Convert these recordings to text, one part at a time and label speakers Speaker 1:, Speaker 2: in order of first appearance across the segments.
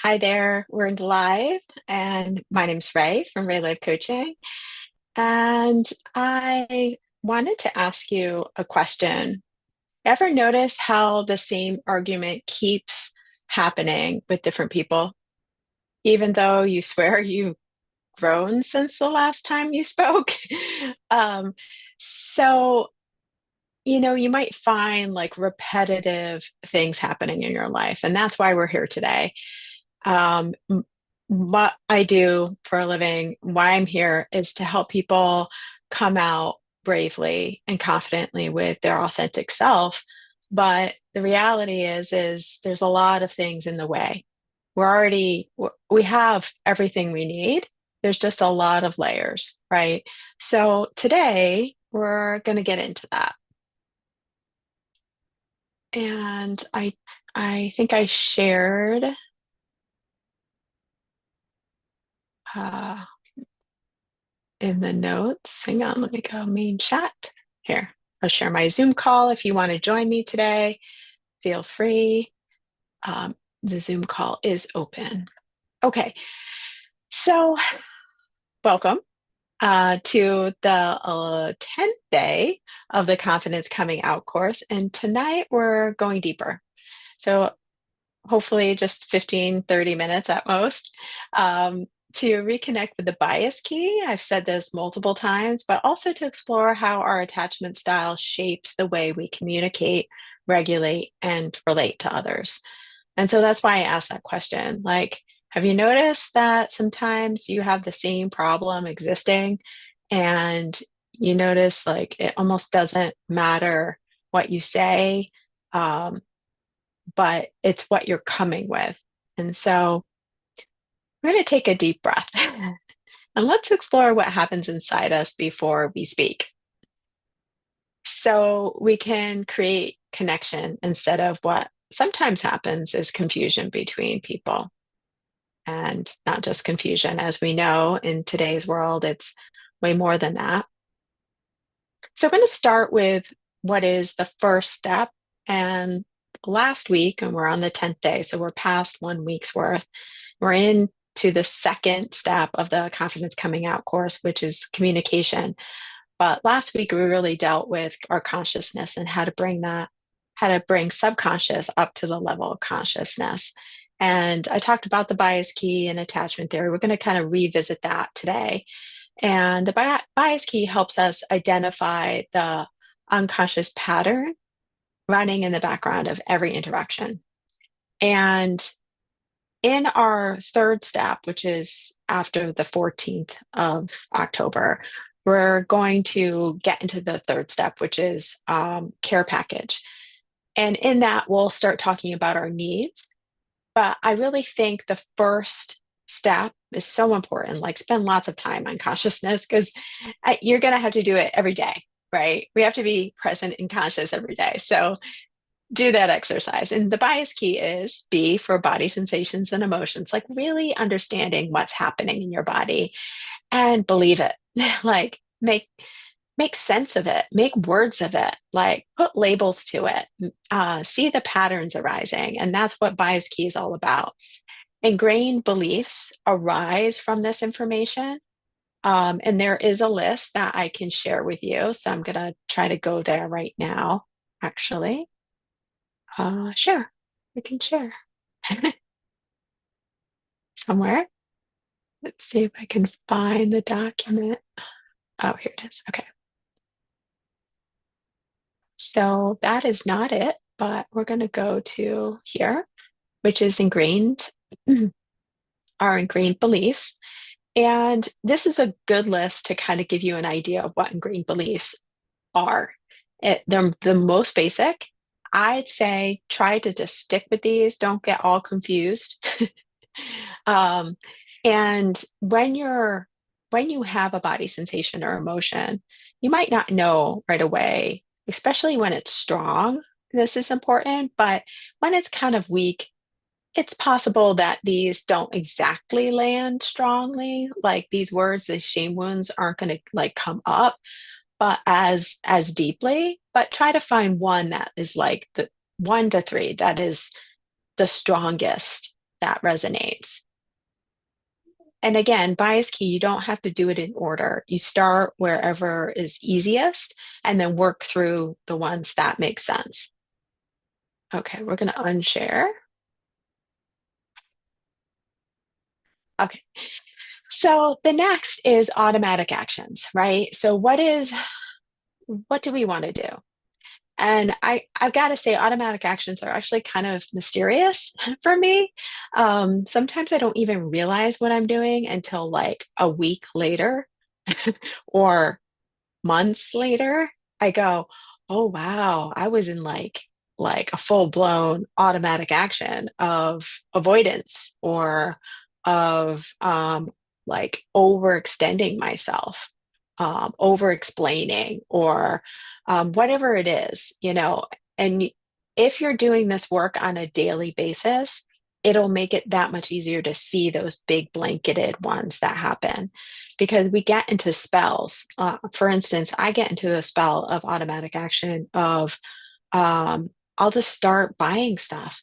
Speaker 1: Hi there, we're live, and my name's Ray from Ray Life Coaching. And I wanted to ask you a question. Ever notice how the same argument keeps happening with different people, even though you swear you've grown since the last time you spoke? Um, so, you might find like repetitive things happening in your life, and that's why we're here today. What I do for a living, why I'm here is to help people come out bravely and confidently with their authentic self. But the reality is there's a lot of things in the way. We have everything we need. There's just a lot of layers, right? So today we're going to get into that. And I think I shared uh, in the notes. Hang on, let me go main chat. Here, I'll share my Zoom call. If you want to join me today, feel free. The Zoom call is open. Okay, so welcome to the 10th day of the Confidence Coming Out course. And tonight we're going deeper. So hopefully just 15, 30 minutes at most. To reconnect with the bias key. I've said this multiple times, but also to explore how our attachment style shapes the way we communicate, regulate, and relate to others. And so that's why I asked that question. Like, have you noticed that sometimes you have the same problem existing and you notice like it almost doesn't matter what you say, um, but it's what you're coming with. And so we're going to take a deep breath and let's explore what happens inside us before we speak. So we can create connection instead of what sometimes happens is confusion between people. And not just confusion, as we know in today's world, it's way more than that. So I'm going to start with what is the first step. And last week, and we're on the 10th day, so we're past 1 week's worth, we're into the second step of the Confidence Coming Out course, which is communication. But last week, we really dealt with our consciousness and how to bring subconscious up to the level of consciousness. And I talked about the bias key and attachment theory. We're going to kind of revisit that today. And the bias key helps us identify the unconscious pattern running in the background of every interaction. And in our third step, which is after the 14th of October, we're going to get into the third step, which is care package. And in that, we'll start talking about our needs. But I really think the first step is so important. Like, spend lots of time on consciousness because you're going to have to do it every day, right? We have to be present and conscious every day. So do that exercise. And the bias key is B for body sensations and emotions, like really understanding what's happening in your body and believe it. Like, make sense of it, make words of it, like put labels to it, see the patterns arising. And that's what bias key is all about. Ingrained beliefs arise from this information. And there is a list that I can share with you. So I'm going to try to go there right now, actually. Sure, we can share somewhere. Let's see if I can find the document. Oh, here it is. Okay. So that is not it, but we're going to go to here, which is our ingrained beliefs. And this is a good list to kind of give you an idea of what ingrained beliefs are. They're the most basic. I'd say try to just stick with these. Don't get all confused. um, and when you have a body sensation or emotion, you might not know right away, especially when it's strong. This is important, but when it's kind of weak, it's possible that these don't exactly land strongly. Like these words, these shame wounds aren't going to like come up, but as deeply. But try to find one that is like the 1 to 3 that is the strongest. that resonates. And again, bias key, you don't have to do it in order. You start wherever is easiest and then work through the ones that make sense. Okay, we're going to unshare. Okay, so the next is automatic actions, right? So what do we want to do? And I've got to say, automatic actions are actually kind of mysterious for me. Sometimes I don't even realize what I'm doing until like a week later or months later. I go, oh wow, I was in like a full-blown automatic action of avoidance or of like overextending myself, over explaining or whatever it is, and if you're doing this work on a daily basis, it'll make it that much easier to see those big blanketed ones that happen because we get into spells. For instance, I get into a spell of automatic action of I'll just start buying stuff.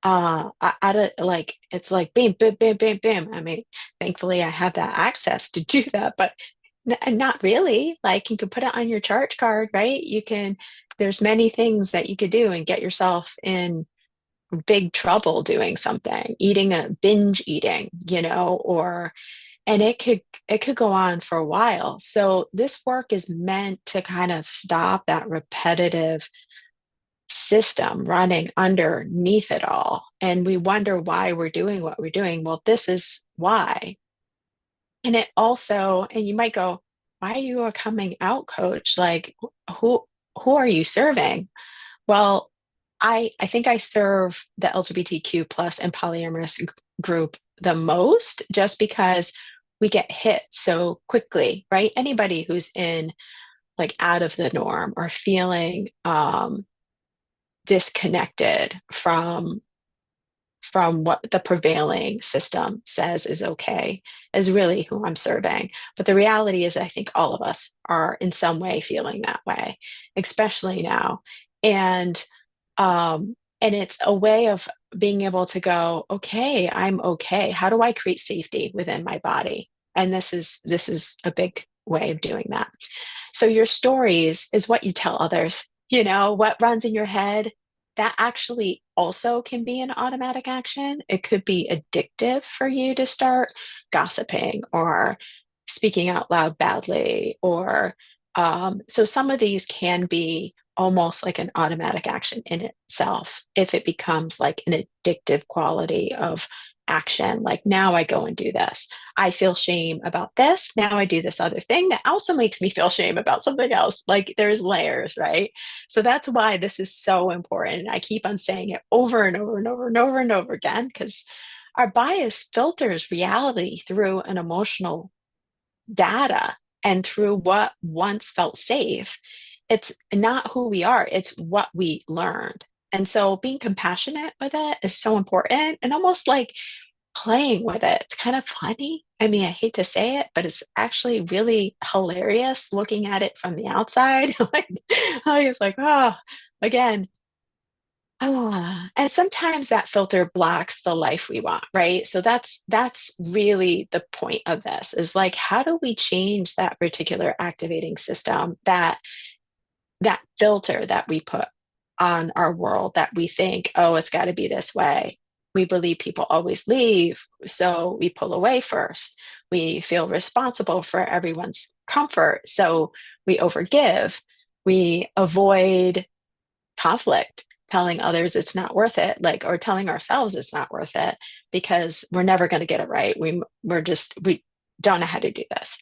Speaker 1: Like it's like bam, bam, bam, bam, bam. I mean, thankfully I have that access to do that, but not really. Like you can put it on your charge card, right? There's many things that you could do and get yourself in big trouble doing something, eating a binge eating, or and it could go on for a while. So this work is meant to kind of stop that repetitive system running underneath it all. And we wonder why we're doing what we're doing. Well, this is why. And it also, and you might go, why are you a coming out coach? Like who who are you serving? Well, I think I serve the LGBTQ plus and polyamorous group the most just because we get hit so quickly, right? Anybody who's in like out of the norm or feeling disconnected from what the prevailing system says is okay is really who I'm serving. But the reality is, I think all of us are in some way feeling that way, especially now. And it's a way of being able to go, okay, I'm okay. How do I create safety within my body? And this is a big way of doing that. So your stories is what you tell others. What runs in your head, that actually also can be an automatic action. It could be addictive for you to start gossiping or speaking out loud badly, or so some of these can be almost like an automatic action in itself if it becomes like an addictive quality of action. Like now I go and do this. I feel shame about this. Now I do this other thing that also makes me feel shame about something else. Like there's layers, right? So that's why this is so important. I keep on saying it over and over and over and over and over again because our bias filters reality through an emotional data and through what once felt safe. It's not who we are, it's what we learned. And so being compassionate with it is so important and almost like playing with it. It's kind of funny. I mean, I hate to say it, but it's actually really hilarious looking at it from the outside. Like, I was like, oh, again, and sometimes that filter blocks the life we want, right? So that's really the point of this is like, how do we change that particular activating system, that filter that we put on our world that we think, oh, it's got to be this way. We believe people always leave, so we pull away first. We feel responsible for everyone's comfort, so we overgive. We avoid conflict, telling others it's not worth it, like, or telling ourselves it's not worth it because we're never going to get it right. We don't know how to do this.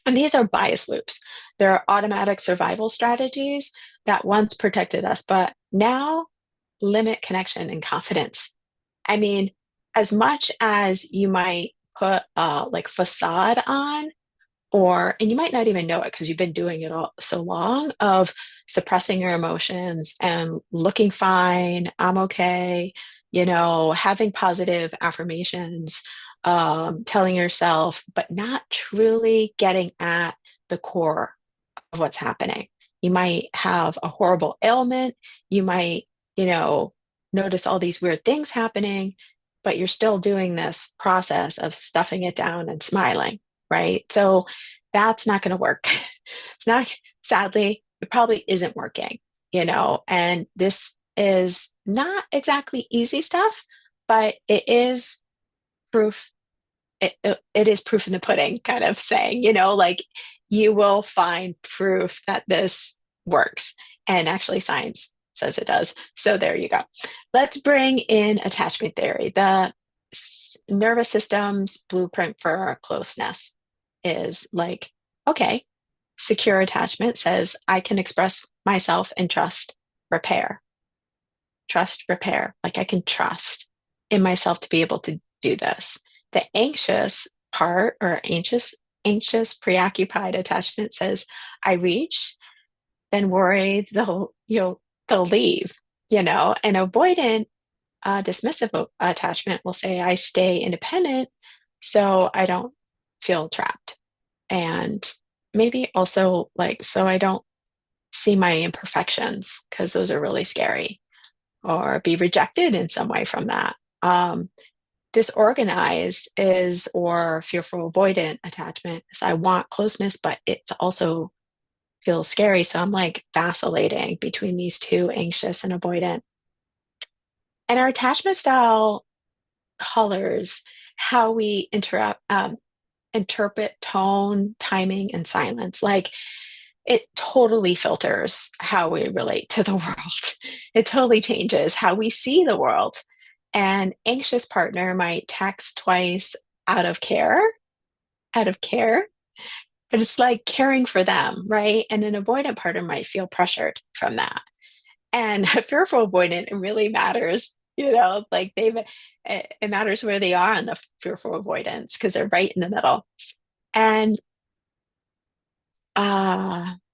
Speaker 1: And these are bias loops. They're automatic survival strategies that once protected us, but now limit connection and confidence. I mean, as much as you might put like facade on, and you might not even know it because you've been doing it all so long of suppressing your emotions and looking fine, I'm okay, having positive affirmations, telling yourself, but not truly getting at the core of what's happening. You might have a horrible ailment. You might, notice all these weird things happening, but you're still doing this process of stuffing it down and smiling, right? So that's not going to work. It's not, sadly, it probably isn't working, and this is not exactly easy stuff, but it is proof. It is proof in the pudding kind of saying, like you will find proof that this works. And actually, science says it does. So there you go. Let's bring in attachment theory. The nervous system's blueprint for closeness is like, okay, secure attachment says I can express myself and repair, trust, repair. Like I can trust in myself to be able to do this. The anxious part or anxious, preoccupied attachment says I reach, then worry they'll leave, and avoidant dismissive attachment will say I stay independent so I don't feel trapped. And maybe also like so I don't see my imperfections because those are really scary or be rejected in some way from that. Disorganized is or fearful avoidant attachment is I want closeness, but it's also feels scary. So I'm like vacillating between these two, anxious and avoidant. And our attachment style colors how we interpret tone, timing, and silence. Like it totally filters how we relate to the world. It totally changes how we see the world. An anxious partner might text twice out of care, out of care, but it's like caring for them, right? And an avoidant partner might feel pressured from that. And a fearful avoidant, it really matters, like it matters where they are on the fearful avoidance because they're right in the middle. And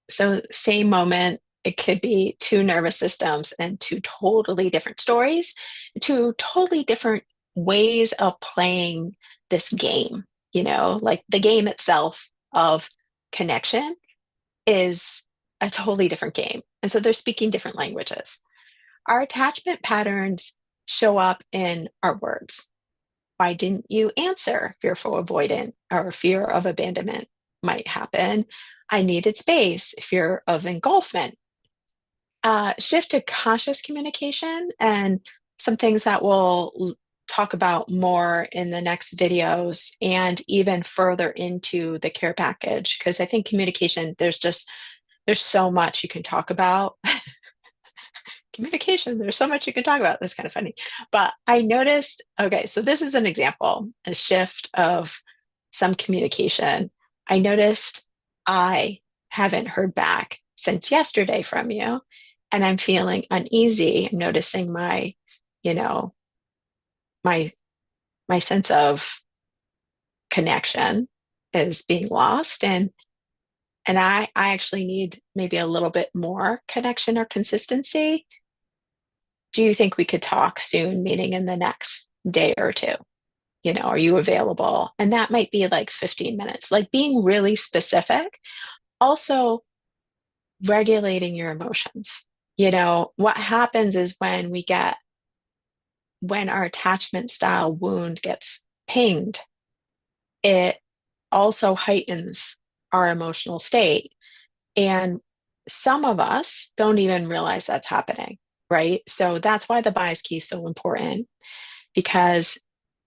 Speaker 1: so same moment, it could be two nervous systems and two totally different stories, two totally different ways of playing this game, like the game itself of connection is a totally different game. And so they're speaking different languages. Our attachment patterns show up in our words. Why didn't you answer? Fearful avoidant or fear of abandonment might happen. I needed space, fear of engulfment. Shift to conscious communication and some things that we'll talk about more in the next videos and even further into the care package because I think communication there's so much you can talk about. Communication, there's so much you can talk about. That's kind of funny. But I noticed, okay, so this is an example, a shift of some communication. I noticed I haven't heard back since yesterday from you, and I'm feeling uneasy. I'm noticing you know, my my sense of connection is being lost and I actually need maybe a little bit more connection or consistency. Do you think we could talk soon, meaning in the next day or two? Are you available? And that might be like 15 minutes, like being really specific. Also, regulating your emotions. What happens is when our attachment style wound gets pinged, it also heightens our emotional state. And some of us don't even realize that's happening, right? So that's why the bias key is so important because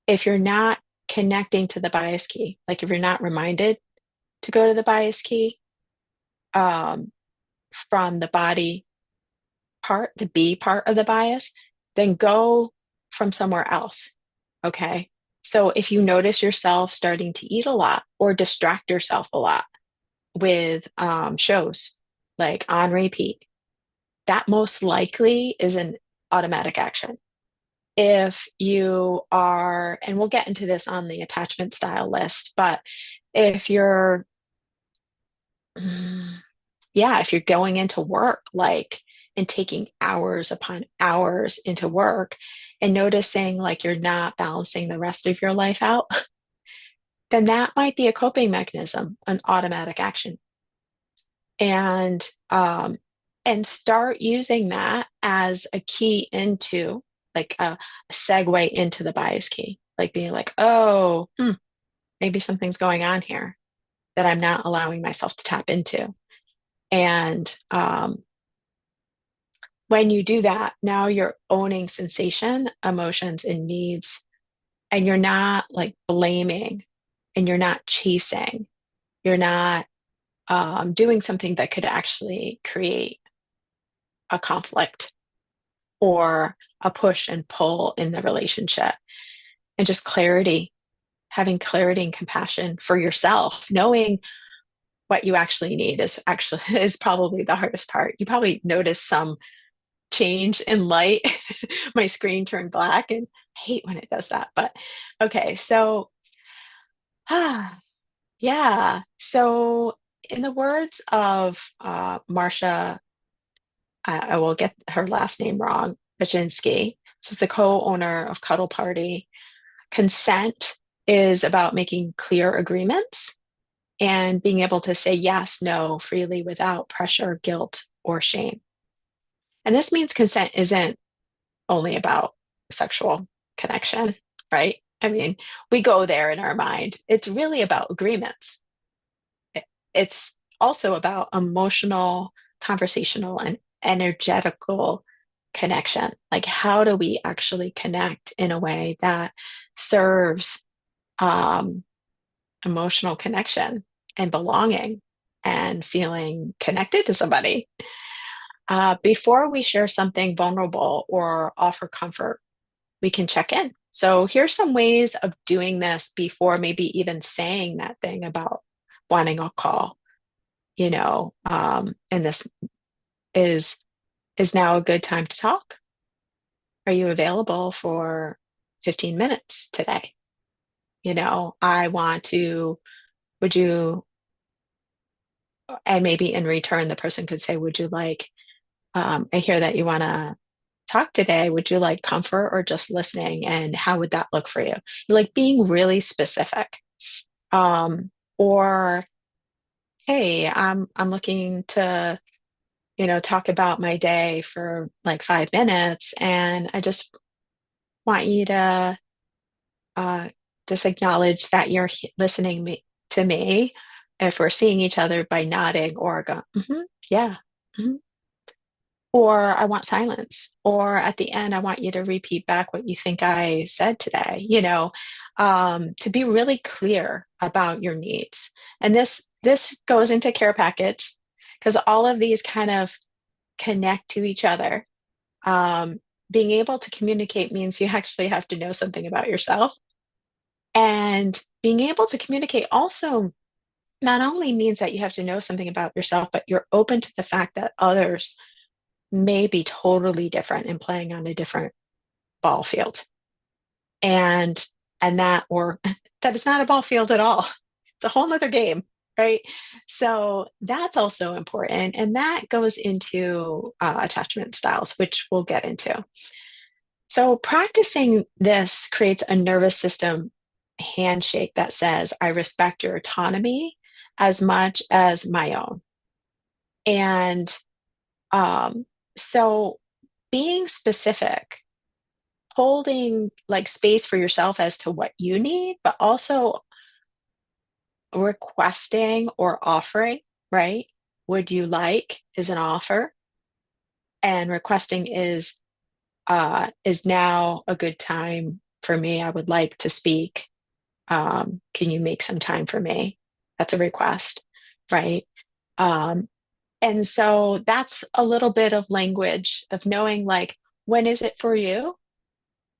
Speaker 1: if you're not connecting to the bias key, like if you're not reminded to go to the bias key um, from the body part, the B part of the bias, then go from somewhere else. Okay. So if you notice yourself starting to eat a lot or distract yourself a lot with shows like on repeat, that most likely is an automatic action. If you are, and we'll get into this on the attachment style list, but if you're, yeah, if you're going into work, like, and taking hours upon hours into work and noticing like you're not balancing the rest of your life out, then that might be a coping mechanism, an automatic action. And start using that as a key into like a segue into the bias key, like being like, oh, maybe something's going on here that I'm not allowing myself to tap into. And when you do that, now you're owning sensation, emotions, and needs, and you're not like blaming and you're not chasing. You're not doing something that could actually create a conflict or a push and pull in the relationship. And just clarity, having clarity and compassion for yourself, knowing what you actually need is probably the hardest part. You probably notice some change in light. My screen turned black and I hate when it does that. But okay, so yeah. So in the words of Marcia, I will get her last name wrong, Baczynski, she's the co-owner of Cuddle Party. Consent is about making clear agreements and being able to say yes, no freely without pressure, guilt, or shame. And this means consent isn't only about sexual connection, right? I mean, we go there in our mind. It's really about agreements. It's also about emotional, conversational, and energetical connection. Like, how do we actually connect in a way that serves um, emotional connection and belonging and feeling connected to somebody? Before we share something vulnerable or offer comfort, we can check in. So here's some ways of doing this before maybe even saying that thing about wanting a call, and this is is now a good time to talk? Are you available for 15 minutes today? I want to, would you, and maybe in return, the person could say, would you like, I hear that you want to talk today. Would you like comfort or just listening? And how would that look for you? Like being really specific. Or, hey, I'm looking to, talk about my day for like 5 minutes, and I just want you to uh, just acknowledge that you're to me. If we're seeing each other by nodding or go, yeah. Mhm. Or I want silence. Or at the end, I want you to repeat back what you think I said today, to be really clear about your needs. And this goes into care package because all of these kind of connect to each other. Um, Being able to communicate means you actually have to know something about yourself. And being able to communicate also not only means that you have to know something about yourself, but you're open to the fact that others may be totally different and playing on a different ball field. And that or that it's not a ball field at all. It's a whole nother game, right? So that's also important. And that goes into attachment styles, which we'll get into. So practicing this creates a nervous system handshake that says, I respect your autonomy as much as my own. And um, so being specific, holding like space for yourself as to what you need, but also requesting or offering, right? Would you like is an offer, and requesting is now a good time for me. I would like to speak. Can you make some time for me? That's a request, right? Um, and so that's a little bit of language of knowing like, when is it for you?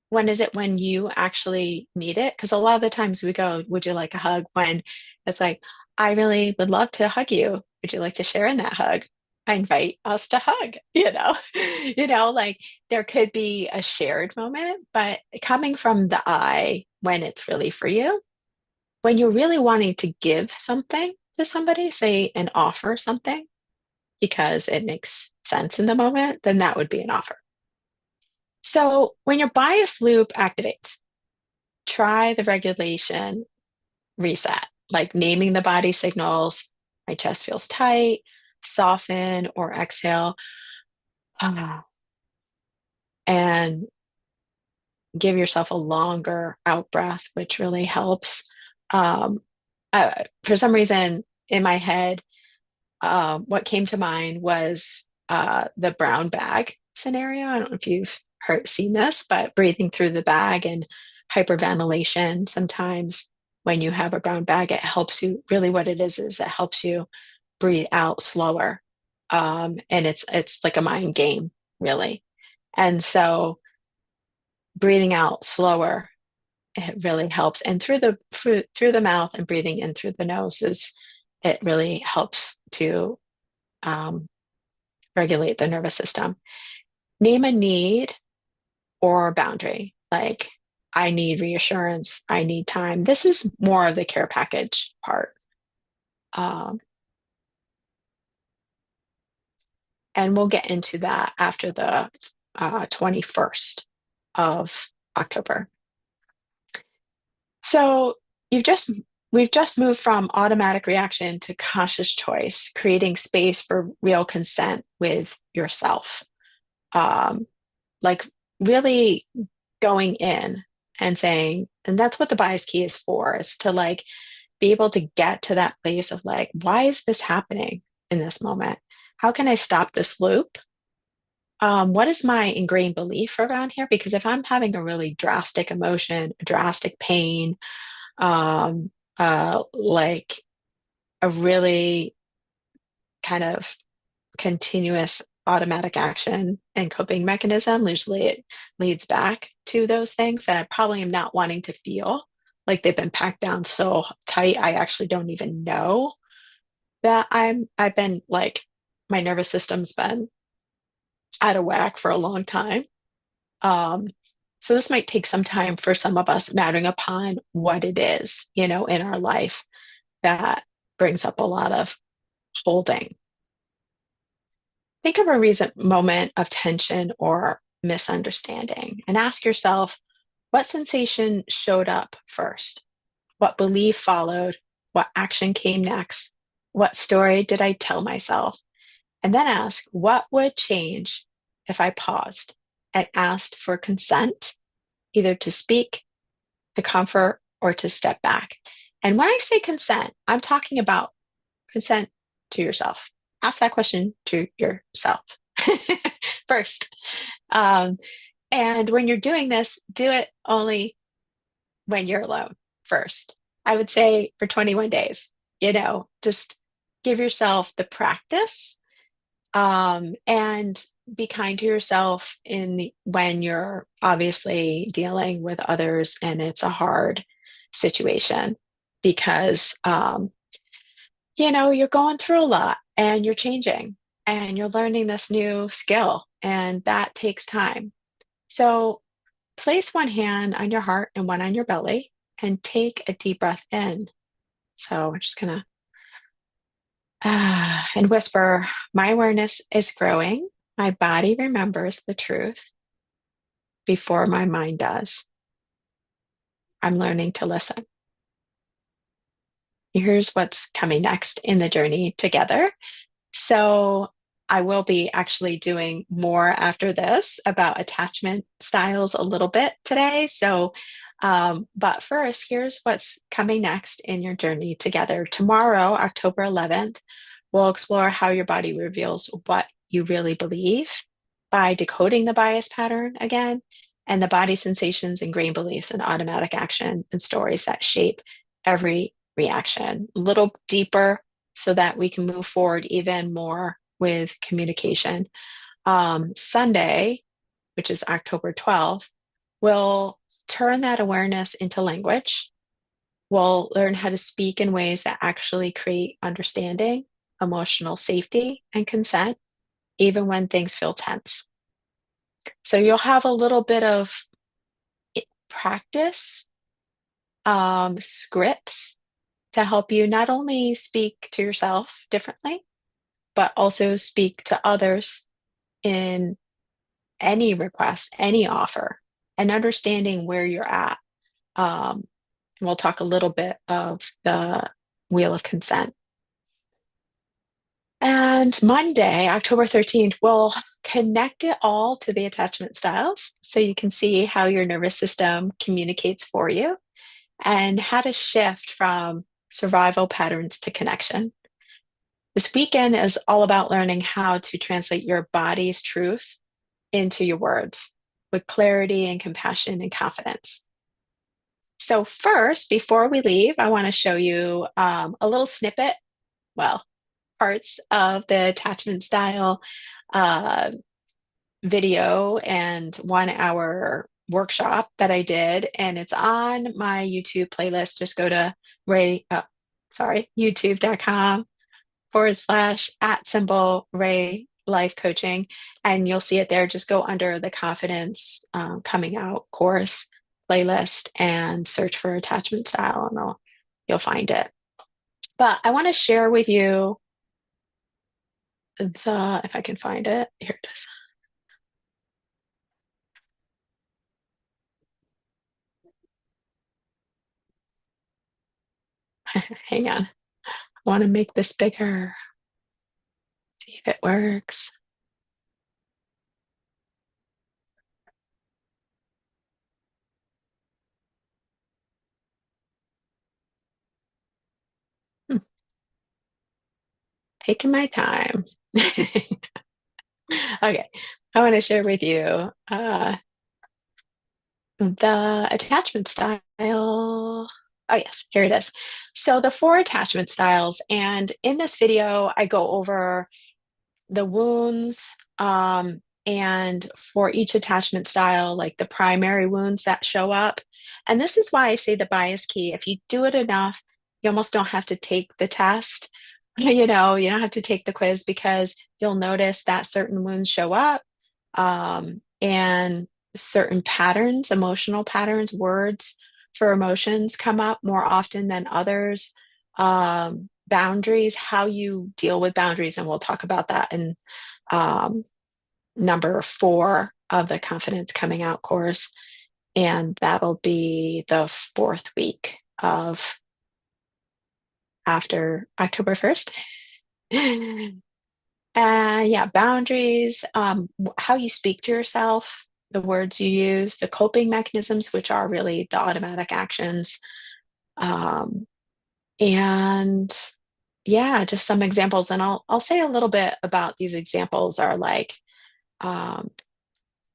Speaker 1: When is it when you actually need it? Because a lot of the times we go, would you like a hug? When it's like, I really would love to hug you. Would you like to share in that hug? I invite us to hug, like there could be a shared moment, but coming from the I when it's really for you, when you're really wanting to give something to somebody, say and offer something because it makes sense in the moment, then that would be an offer. So when your bias loop activates, try the regulation reset, like naming the body signals. My chest feels tight, soften or exhale. And give yourself a longer out breath, which really helps. Um, for some reason in my head, what came to mind was the brown bag scenario. I don't know if you've seen this, but breathing through the bag and hyperventilation. Sometimes when you have a brown bag, it helps you. Really, what it is it helps you breathe out slower, and it's like a mind game, really. And so breathing out slower, it really helps. And through the mouth and breathing in through the nose is it really helps to um, regulate the nervous system. Name a need or boundary, like I need reassurance, I need time. This is more of the care package part. Um, and we'll get into that after the 21st of October. So you've just we've just moved from automatic reaction to conscious choice, creating space for real consent with yourself. Um, like really going in and saying, and that's what the bias key is for, is to like be able to get to that place of like, why is this happening in this moment? How can I stop this loop? What is my ingrained belief around here? Because if I'm having a really drastic emotion, drastic pain, um, like a really kind of continuous automatic action and coping mechanism, usually it leads back to those things that I probably am not wanting to feel like they've been packed down so tight. I actually don't even know that I've been like, my nervous system's been out of whack for a long time. Um, so this might take some time for some of us, mattering upon what it is, in our life that brings up a lot of holding. Think of a recent moment of tension or misunderstanding and ask yourself, what sensation showed up first? What belief followed? What action came next? What story did I tell myself? And then ask, what would change if I paused and asked for consent, either to speak, to comfort, or to step back? And when I say consent, I'm talking about consent to yourself. Ask that question to yourself first. Um, and when you're doing this, do it only when you're alone first. I would say for 21 days, just give yourself the practice, and be kind to yourself when you're obviously dealing with others and it's a hard situation because you're going through a lot and you're changing and you're learning this new skill, and that takes time. So place one hand on your heart and one on your belly and take a deep breath in. So we're just gonna and whisper, my awareness is growing. My body remembers the truth before my mind does. I'm learning to listen. Here's what's coming next in the journey together. So I will be actually doing more after this about attachment styles a little bit today. So, but first, here's what's coming next in your journey together. Tomorrow, October 11th, we'll explore how your body reveals what you really believe by decoding the bias pattern again, and the body sensations, ingrained beliefs, and automatic action and stories that shape every reaction. A little deeper so that we can move forward even more with communication. Sunday, which is October 12th, we'll turn that awareness into language. We'll learn how to speak in ways that actually create understanding, emotional safety, and consent, even when things feel tense. So you'll have a little bit of practice, scripts to help you not only speak to yourself differently, but also speak to others in any request, any offer, and understanding where you're at. And we'll talk a little bit of the wheel of consent. And Monday, October 13th, we'll connect it all to the attachment styles so you can see how your nervous system communicates for you and how to shift from survival patterns to connection. This weekend is all about learning how to translate your body's truth into your words with clarity and compassion and confidence. So, first, before we leave, I want to show you a little snippet, well, parts of the attachment style uh, video and 1 hour workshop that I did. And it's on my YouTube playlist. Just go to youtube.com/@Ray Life Coaching, and you'll see it there. Just go under the confidence coming out course playlist and search for attachment style, and you'll find it. But I want to share with you if I can find it, here it is. Hang on. I want to make this bigger. See if it works. Taking my time. Okay, I want to share with you the attachment style. Oh, yes, here it is. So, the 4 attachment styles. And in this video, I go over the wounds and for each attachment style, like the primary wounds that show up. And this is why I say the bias key. If you do it enough, you almost don't have to take the test. You don't have to take the quiz because you'll notice that certain wounds show up and certain patterns, emotional patterns, words for emotions come up more often than others. Boundaries, how you deal with boundaries, and we'll talk about that in um, number 4 of the Confidence Coming Out course. And that'll be the 4th week of after October 1st. Yeah, boundaries, how you speak to yourself, the words you use, the coping mechanisms, which are really the automatic actions. Um, and yeah, just some examples. And I'll say a little bit about these examples are like um,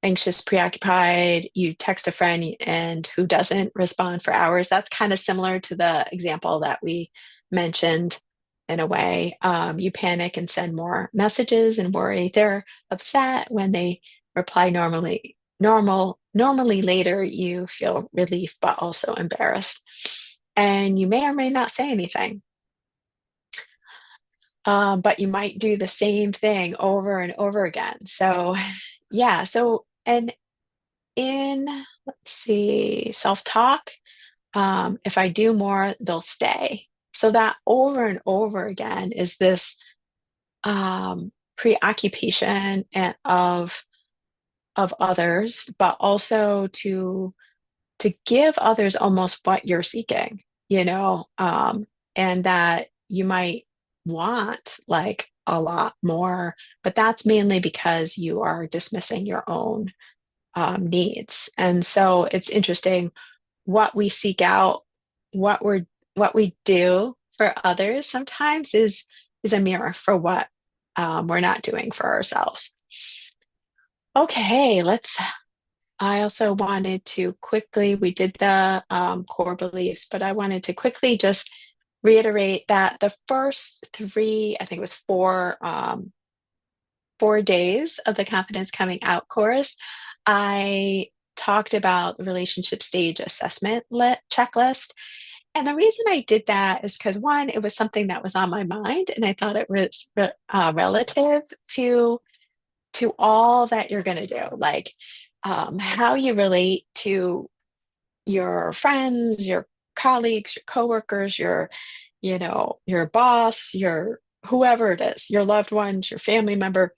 Speaker 1: anxious, preoccupied, you text a friend and who doesn't respond for hours. That's kind of similar to the example that we mentioned in a way. You panic and send more messages and worry. They're upset when they reply normally later, you feel relief, but also embarrassed. And you may or may not say anything. But you might do the same thing over and over again. So, yeah. So, and in, let's see, self-talk, if I do more, they'll stay. So that over and over again is this preoccupation of others, but also to give others almost what you're seeking, and that you might want like a lot more, but that's mainly because you are dismissing your own needs. And so it's interesting what we seek out, what we do for others sometimes is a mirror for what we're not doing for ourselves. Okay, I also wanted to quickly, we did the core beliefs, but I wanted to quickly just reiterate that the first 3, I think it was 4 days of the Confidence Coming Out course, I talked about the relationship stage assessment checklist. And the reason I did that is because one, it was something that was on my mind, and I thought it was relative to all that you're going to do, like how you relate to your friends, your colleagues, your coworkers, your boss, your whoever it is, your loved ones, your family member.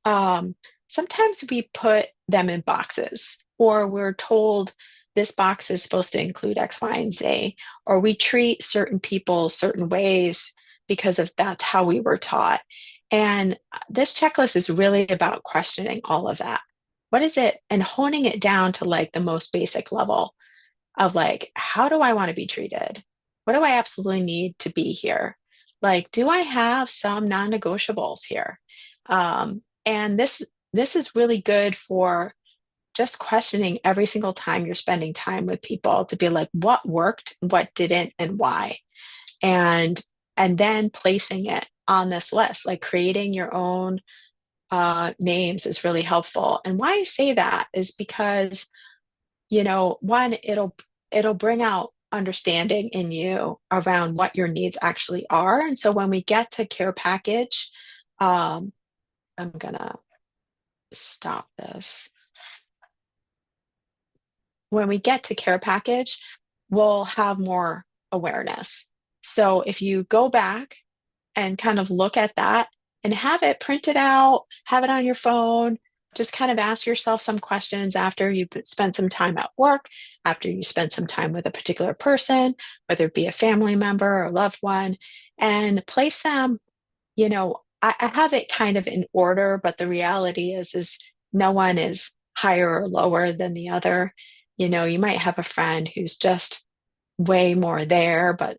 Speaker 1: Sometimes we put them in boxes, or we're told this box is supposed to include X, Y, and Z, or we treat certain people certain ways because of that's how we were taught. And this checklist is really about questioning all of that. What is it? And honing it down to like the most basic level of like, how do I want to be treated? What do I absolutely need to be here? Like, do I have some non-negotiables here? And this is really good for just questioning every single time you're spending time with people to be like, what worked, what didn't, and why? And and then placing it on this list, like creating your own names is really helpful. And why I say that is because, one, it'll bring out understanding in you around what your needs actually are. And so when we get to care package, um, I'm gonna stop this. When we get to care package, we'll have more awareness. So if you go back and kind of look at that and have it printed out, have it on your phone. Just kind of ask yourself some questions after you spend some time at work, after you spend some time with a particular person, whether it be a family member or loved one, and place them. I have it kind of in order, but the reality is no one is higher or lower than the other. You might have a friend who's just way more there, but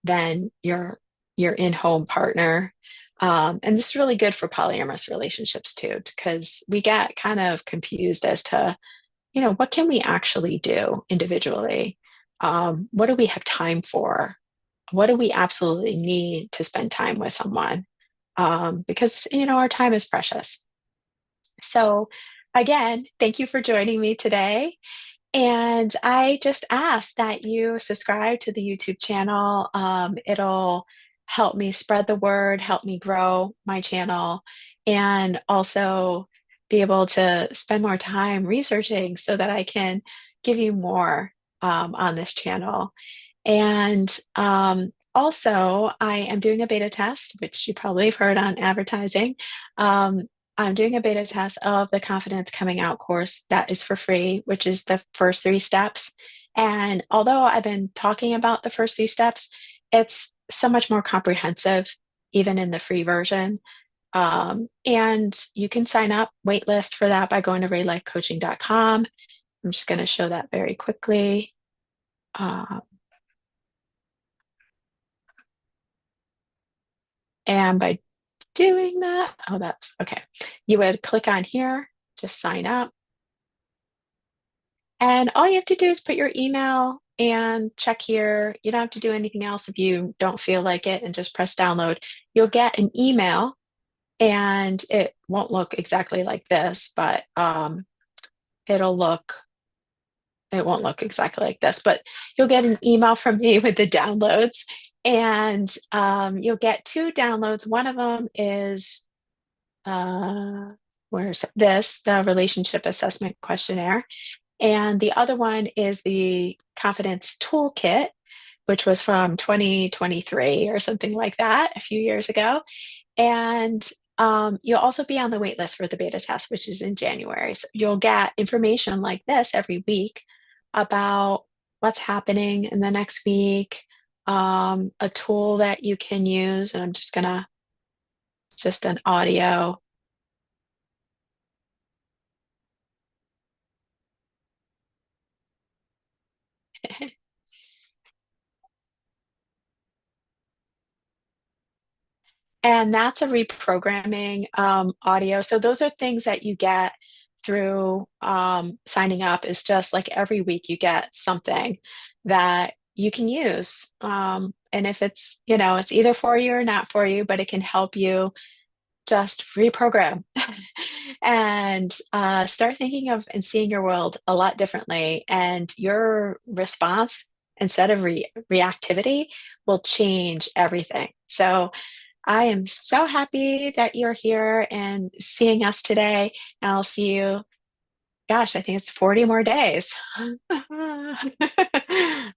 Speaker 1: than your in-home partner. And this is really good for polyamorous relationships too, because we get kind of confused as to, what can we actually do individually? What do we have time for? What do we absolutely need to spend time with someone? Because, our time is precious. So again, thank you for joining me today. And I just ask that you subscribe to the YouTube channel. It'll help me spread the word, help me grow my channel, and also be able to spend more time researching so that I can give you more on this channel. And also, I am doing a beta test, which you probably have heard on advertising. I'm doing a beta test of the Confidence Coming Out course that is for free, which is the first 3 steps. And although I've been talking about the first 3 steps, it's so much more comprehensive, even in the free version. And you can sign up, waitlist for that by going to raylifecoaching.com. I'm just going to show that very quickly. And by doing that, oh, that's okay. You would click on here, just sign up. And all you have to do is put your email and check here. You don't have to do anything else if you don't feel like it, and just press download. You'll get an email, and it won't look exactly like this, but it'll look it won't look exactly like this, but you'll get an email from me with the downloads, and you'll get 2 downloads. One of them is where's this, the relationship assessment questionnaire. And the other one is the confidence toolkit, which was from 2023 or something like that, a few years ago. And you'll also be on the wait list for the beta test, which is in January. So you'll get information like this every week about what's happening in the next week, a tool that you can use. And I'm just gonna, just an audio. And that's a reprogramming audio. So those are things that you get through signing up. Is just like every week you get something that you can use. And if it's, it's either for you or not for you, but it can help you just reprogram and start thinking of and seeing your world a lot differently. And your response, instead of reactivity, will change everything. So I am so happy that you're here and seeing us today. And I'll see you, gosh, I think it's 40 more days.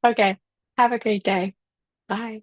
Speaker 1: Okay. Have a great day. Bye.